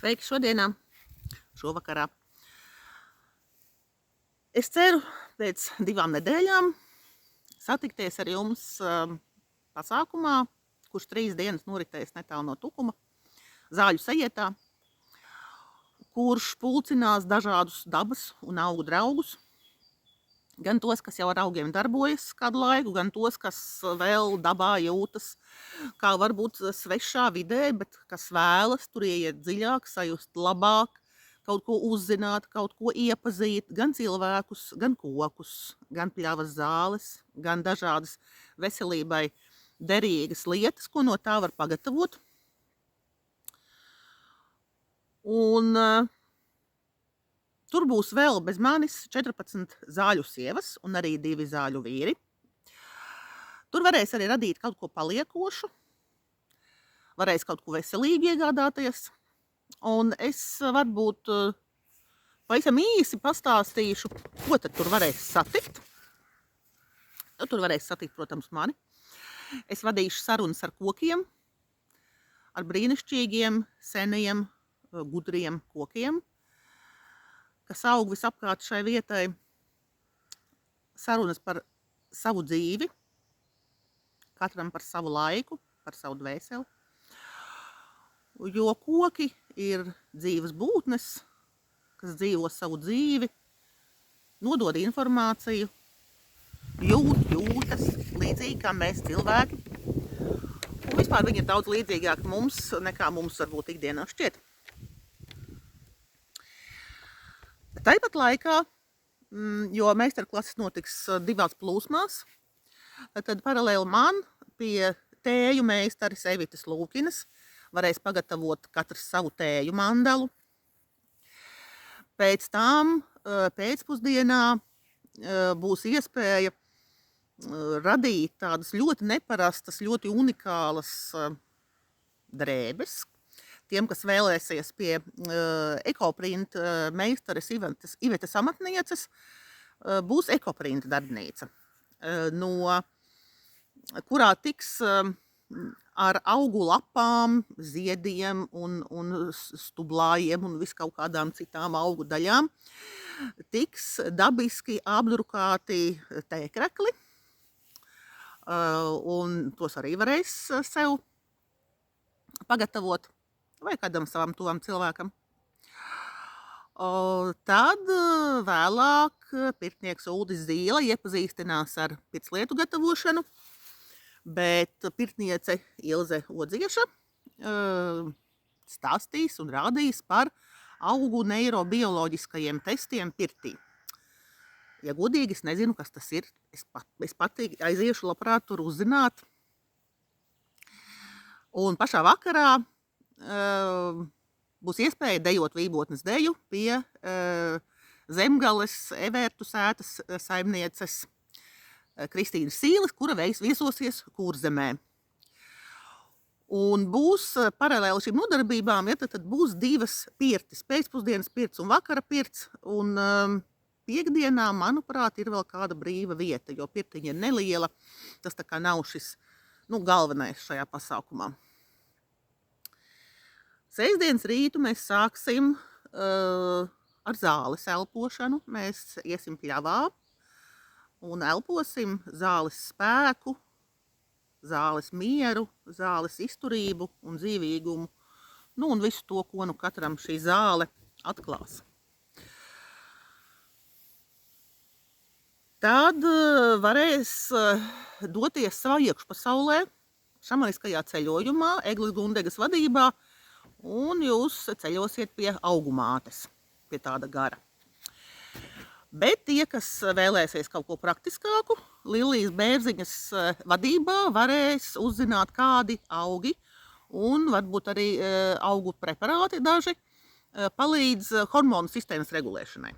Sveiki šodienā, šovakarā. Es ceru pēc 2 nedēļām satikties ar jums pasākumā, kurš 3 dienas noritēs netālu no Tukuma, Zāļu sajietā, kurš pulcinās dažādus dabas un augu draugus, gan tos, kas jau ar augiem darbojas kādu laiku, gan tos, kas vēl dabā jūtas, kā varbūt svešā vidē, bet kas vēlas tur ieiet dziļāk, sajust labāk, kaut ko uzzināt, kaut ko iepazīt, gan cilvēkus, gan kokus, gan pļavas zāles, gan dažādas veselībai derīgas lietas, ko no tā var pagatavot. Un tur būs vēl bez manis 14 zāļu sievas un arī 2 zāļu vīri. Tur varēs arī radīt kaut ko paliekošu, varēs kaut ko veselīgi iegādāties. Un es varbūt pavisam īsi pastāstīšu, ko tad tur varēs satikt. Tur varēs satikt, protams, mani. Es vadīšu sarunas ar kokiem, ar brīnišķīgiem, seniem, gudriem kokiem, kas aug visapkārt šai vietai. Sarunas par savu dzīvi, katram par savu laiku, par savu dvēseli. Jo koki ir dzīves būtnes, kas dzīvo savu dzīvi, nodod informāciju, jūtas līdzīgi kā mēs cilvēki. Un vispār viņi ir daudz līdzīgāki mums, nekā mums varbūt ikdienā šķiet. Tāpat laikā, jo meistarklases notiks 2 plūsmās, tad paralēli man pie tēju meistares Evitas Lūkinas varēs pagatavot katrs savu tēju mandalu. Pēc tam pēcpusdienā būs iespēja radīt tādas ļoti neparastas, ļoti unikālas drēbes. Tiem, kas vēlēsies pie ekoprint meistares Ivetas amatnieces, būs ekoprint darbnīca, no kurā tiks ar augu lapām, ziediem un stublājiem un viskaut kādām citām augu daļām tiks dabiski apdrukāti tēkrekli, un tos arī varēs sev pagatavot vai kādam savam tuvam cilvēkam. Tad vēlāk pirtnieks Uldis Zīle iepazīstinās ar pirtslietu gatavošanu, bet pirtniece Ilze Odzieša stāstīs un rādīs par augu neirobioloģiskajiem testiem pirtī. Ja godīgi, es nezinu, kas tas ir. Es pati aiziešu labprāt tur uzzināt. Un pašā vakarā būs iespēja dejot vībotnes deju pie Zemgales Evērtu sētas saimnieces Kristīnas Sīles, kura viesosies Kurzemē. Un būs paralēli šīm nodarbībām, tad būs 2 pirtis, pēcpusdienas pirts un vakara pirts, un piekdienā, manuprāt, ir vēl kāda brīva vieta, jo pirtiņa ir neliela, tas tā kā nav šis galvenais šajā pasākumā. Sestdienas rītu mēs sāksim ar zāles elpošanu. Mēs iesim pļavā un elposim zāles spēku, zāles mieru, zāles izturību un dzīvīgumu, un visu to, ko katram šī zāle atklās. Tad varēs doties savā iekšpasaulē, šamaniskajā ceļojumā, Eglis Gundegas vadībā, un jūs ceļosiet pie augumātes, pie tāda gara. Bet tie, kas vēlēsies kaut ko praktiskāku, Lilijas Bērziņas vadībā varēs uzzināt, kādi augi un varbūt arī augu preparāti daži palīdz hormonu sistēmas regulēšanai.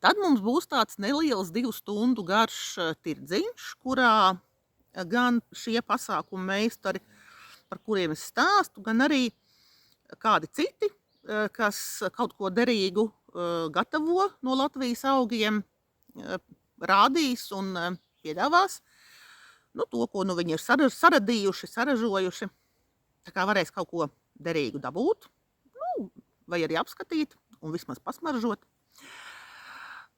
Tad mums būs tāds neliels 2 stundu garš tirdziņš, kurā gan šie pasākumu meistari, par kuriem es stāstu, gan arī kādi citi, kas kaut ko derīgu gatavo no Latvijas augiem, rādīs un piedāvās to, ko viņi ir saradījuši, saražojuši. Tā kā varēs kaut ko derīgu dabūt, vai arī apskatīt un vismaz pasmaržot.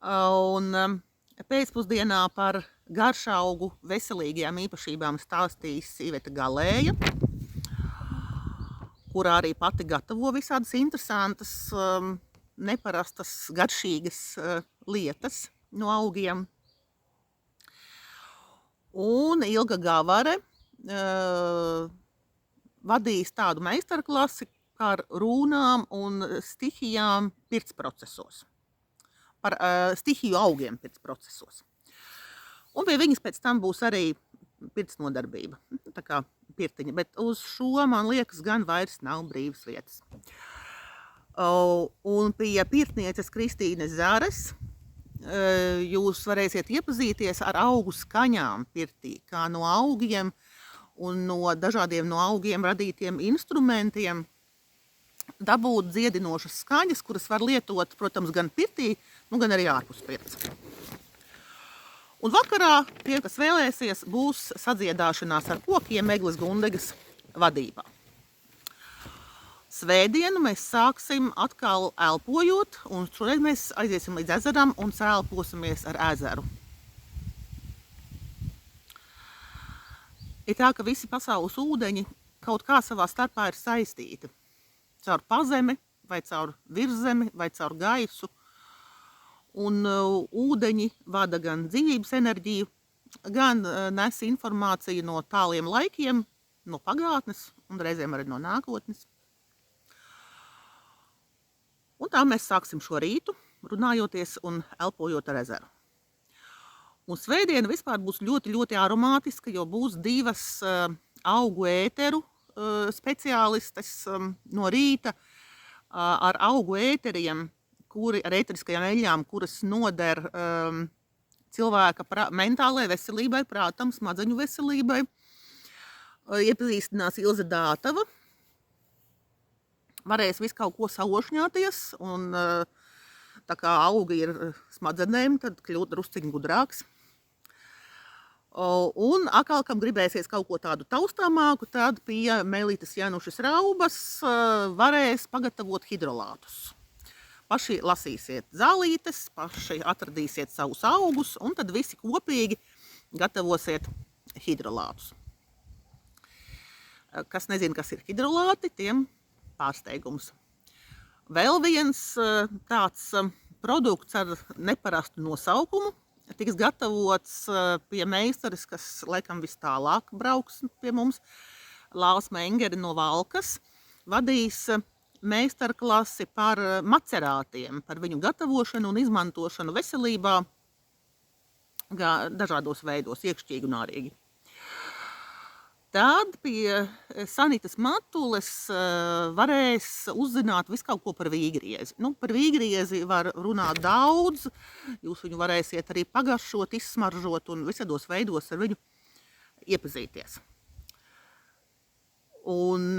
Un pēcpusdienā par garšaugu veselīgajām īpašībām stāstīs Iveta Galēja, kurā arī pati gatavo visādas interesantas, neparastas, garšīgas lietas no augiem. Un Ilga Gavare vadīs tādu meistarklasi par rūnām un stihijām pirts procesos. Par stihiju augiem pirts procesos. Un pie viņas pēc tam būs arī pirts nodarbība. Tā kā pirtiņa, bet uz šo, man liekas, gan vairs nav brīvas vietas. Un pie pirtnieces Kristīnes Zares jūs varēsiet iepazīties ar augu skaņām pirtī, kā no augiem un no dažādiem no augiem radītiem instrumentiem dabūt dziedinošas skaņas, kuras var lietot, protams, gan pirtī, gan arī ārpus pirts. Un vakarā tie, kas vēlēsies, būs sadziedāšanās ar kokiem Egles Gundegas vadībā. Svētdienu mēs sāksim atkal elpojot, un šoreiz mēs aiziesim līdz ezeram un sēlposimies ar ezeru. Ir tā, ka visi pasaules ūdeņi kaut kā savā starpā ir saistīti. Caur pazemi, vai caur virszemi, vai caur gaisu. Un ūdeņi vada gan dzīvības enerģiju, gan nes informāciju no tāliem laikiem, no pagātnes un reizēm arī no nākotnes. Un tā mēs sāksim šo rītu, runājoties un elpojot ar ezeru. Un svētdiena vispār būs ļoti, ļoti aromātiska, jo būs divas augu ēteru speciālistes no rīta ar augu ēteriem, ar ēteriskajām eļļām, kuras noder cilvēka mentālajai veselībai, prātam, smadzeņu veselībai. Iepazīstinās Ilze Dātava. Varēs visu kaut ko saošņāties, un tā kā augi ir smadzenēm, tad kļūt drusciņ gudrāks. Un atkal, kam gribēsies kaut ko tādu taustāmāku, tad pie Melītes Janušas Raubas varēs pagatavot hidrolātus. Paši lasīsiet zālītes, paši atradīsiet savus augus, un tad visi kopīgi gatavosiet hidrolātus. Kas nezina, kas ir hidrolāti, tiem pārsteigums. Vēl viens tāds produkts ar neparastu nosaukumu tiks gatavots pie meistares, kas laikam vis tālāk brauks pie mums, Lāls Mengeri no Valkas, vadīs meistarklasi par macerātiem, par viņu gatavošanu un izmantošanu veselībā dažādos veidos, iekšķīgi un ārīgi. Tad pie Sanitas Matules varēs uzzināt visu kaut ko par vīgriezi. Par vīgriezi var runāt daudz, jūs viņu varēsiet arī pagaršot, izsmaržot un visādos veidos ar viņu iepazīties. Un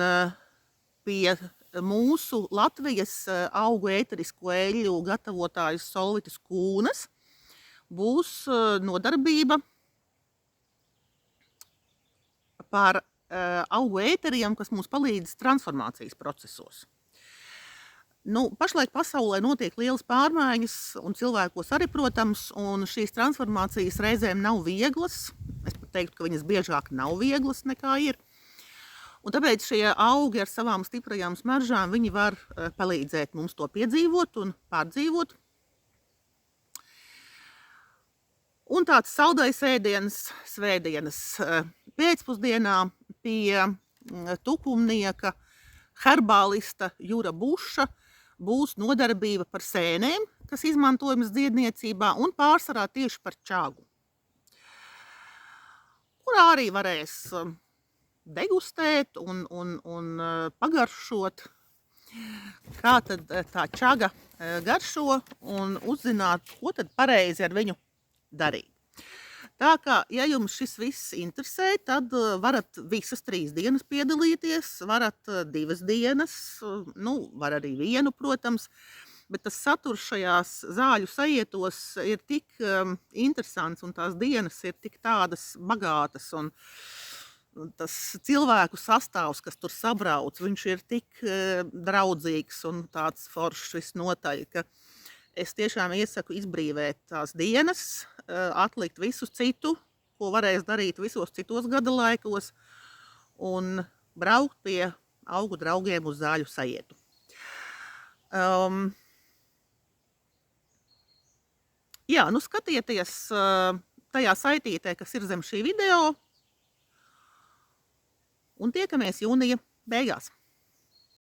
pie mūsu Latvijas augu ēterisko eļļu gatavotājas Solvitas Kūnas būs nodarbība par augu ēteriem, kas mums palīdz transformācijas procesos. Pašlaik pasaulē notiek lielas pārmaiņas, un cilvēkos arī, protams, un šīs transformācijas reizēm nav vieglas. Es pat teiktu, ka viņas biežāk nav vieglas nekā ir. Un tāpēc šie augi ar savām stiprajām smaržām, viņi var palīdzēt mums to piedzīvot un pārdzīvot. Un tāds saldais ēdiens svētdienas pēcpusdienā pie tukumnieka herbālista Jura Buša būs nodarbība par sēnēm, kas izmantojamas dziedniecībā, un pārsvarā tieši par čagu, kurā arī varēs degustēt un pagaršot, kā tad tā čaga garšo, un uzzināt, ko tad pareizi ar viņu darīt. Tā kā, ja jums šis viss interesē, tad varat visas 3 dienas piedalīties, varat 2 dienas, var arī 1, protams, bet tas saturs šajās zāļu sajietos ir tik interesants, un tās dienas ir tik tādas bagātas un tas cilvēku sastāvs, kas tur sabrauc, viņš ir tik draudzīgs un tāds foršs visnotaļ, ka es tiešām iesaku izbrīvēt tās dienas, atlikt visu citu, ko varēs darīt visos citos gada laikos, un braukt pie augu draugiem uz zāļu sajietu. Jā, nu skatieties tajā saitītē, kas ir zem šī video, un tiekamies jūnija beigās.